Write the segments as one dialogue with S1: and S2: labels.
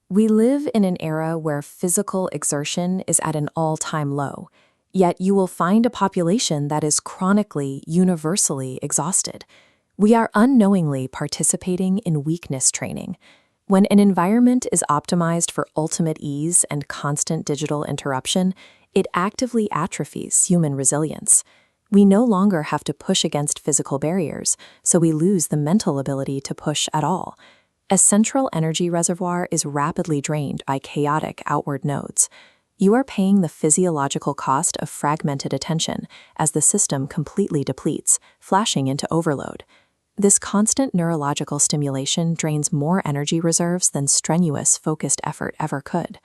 S1: We live in an era where physical exertion is at an all-time low, yet you will find a population that is chronically, universally exhausted. We are unknowingly participating in weakness training. When an environment is optimized for ultimate ease and constant digital interruption, it actively atrophies human resilience. We no longer have to push against physical barriers, so we lose the mental ability to push at all. A central energy reservoir is rapidly drained by chaotic outward nodes. You are paying the physiological cost of fragmented attention as the system completely depletes, flashing into overload. This constant neurological stimulation drains more energy reserves than strenuous, focused effort ever could.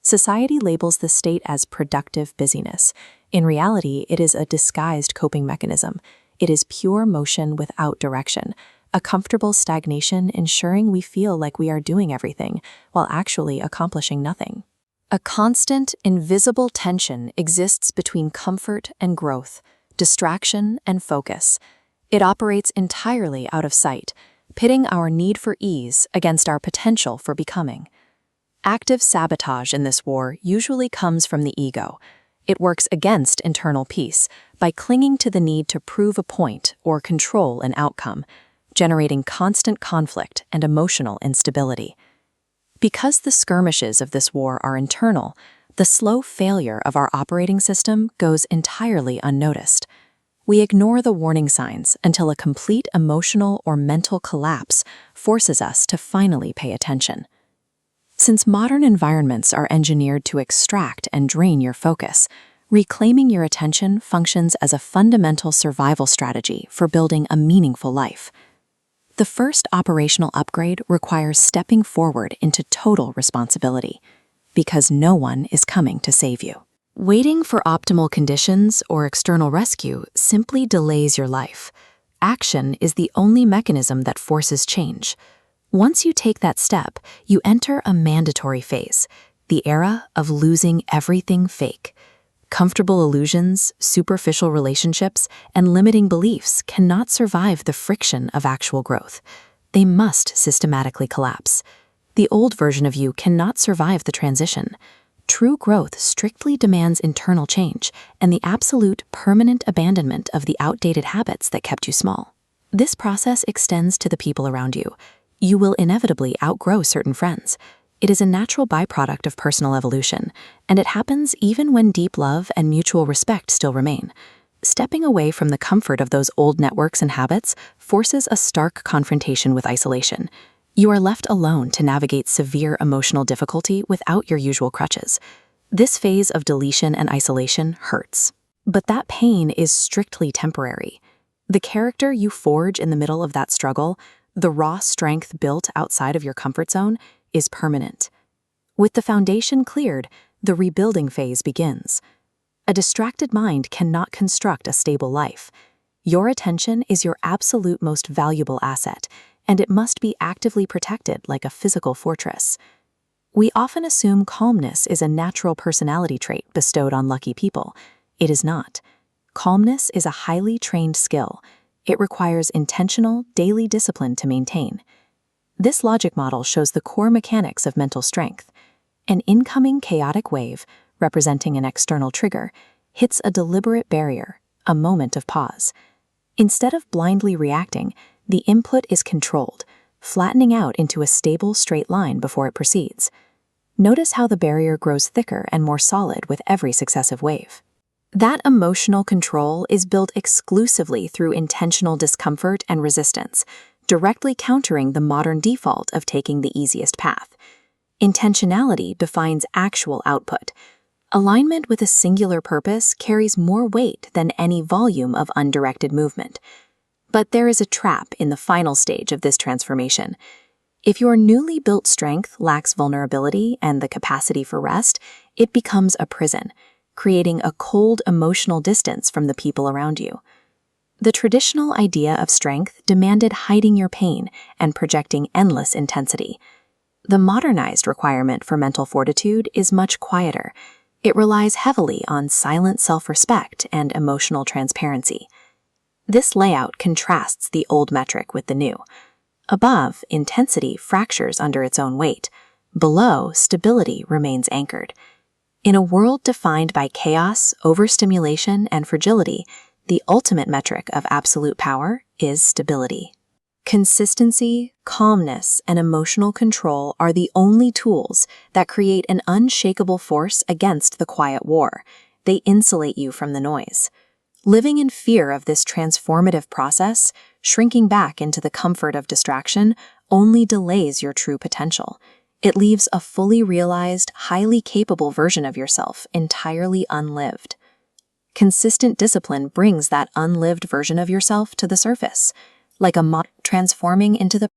S1: Society labels this state as productive busyness. In reality, it is a disguised coping mechanism. It is pure motion without direction, a comfortable stagnation ensuring we feel like we are doing everything while actually accomplishing nothing. A constant, invisible tension exists between comfort and growth, distraction and focus. It operates entirely out of sight, pitting our need for ease against our potential for becoming. Active sabotage in this war usually comes from the ego. It works against internal peace by clinging to the need to prove a point or control an outcome, generating constant conflict and emotional instability. Because the skirmishes of this war are internal, the slow failure of our operating system goes entirely unnoticed. We ignore the warning signs until a complete emotional or mental collapse forces us to finally pay attention. Since modern environments are engineered to extract and drain your focus, reclaiming your attention functions as a fundamental survival strategy for building a meaningful life. The first operational upgrade requires stepping forward into total responsibility, because no one is coming to save you. Waiting for optimal conditions or external rescue simply delays your life. Action is the only mechanism that forces change. Once you take that step, you enter a mandatory phase, the era of losing everything fake. Comfortable illusions, superficial relationships, and limiting beliefs cannot survive the friction of actual growth. They must systematically collapse. The old version of you cannot survive the transition. True growth strictly demands internal change and the absolute permanent abandonment of the outdated habits that kept you small. This process extends to the people around you. You will inevitably outgrow certain friends. It is a natural byproduct of personal evolution, and it happens even when deep love and mutual respect still remain. Stepping away from the comfort of those old networks and habits forces a stark confrontation with isolation. You are left alone to navigate severe emotional difficulty without your usual crutches. This phase of deletion and isolation hurts. But that pain is strictly temporary. The character you forge in the middle of that struggle, the raw strength built outside of your comfort zone, is permanent. With the foundation cleared, the rebuilding phase begins. A distracted mind cannot construct a stable life. Your attention is your absolute most valuable asset, and it must be actively protected like a physical fortress. We often assume calmness is a natural personality trait bestowed on lucky people. It is not. Calmness is a highly trained skill. It requires intentional, daily discipline to maintain. This logic model shows the core mechanics of mental strength. An incoming chaotic wave, representing an external trigger, hits a deliberate barrier, a moment of pause. Instead of blindly reacting, the input is controlled, flattening out into a stable, straight line before it proceeds. Notice how the barrier grows thicker and more solid with every successive wave. That emotional control is built exclusively through intentional discomfort and resistance, directly countering the modern default of taking the easiest path. Intentionality defines actual output. Alignment with a singular purpose carries more weight than any volume of undirected movement. But there is a trap in the final stage of this transformation. If your newly built strength lacks vulnerability and the capacity for rest, it becomes a prison, creating a cold emotional distance from the people around you. The traditional idea of strength demanded hiding your pain and projecting endless intensity. The modernized requirement for mental fortitude is much quieter. It relies heavily on silent self-respect and emotional transparency. This layout contrasts the old metric with the new. Above, intensity fractures under its own weight. Below, stability remains anchored. In a world defined by chaos, overstimulation, and fragility, the ultimate metric of absolute power is stability. Consistency, calmness, and emotional control are the only tools that create an unshakable force against the quiet war. They insulate you from the noise. Living in fear of this transformative process, shrinking back into the comfort of distraction, only delays your true potential. It leaves a fully realized, highly capable version of yourself entirely unlived. Consistent discipline brings that unlived version of yourself to the surface, like a moth transforming into the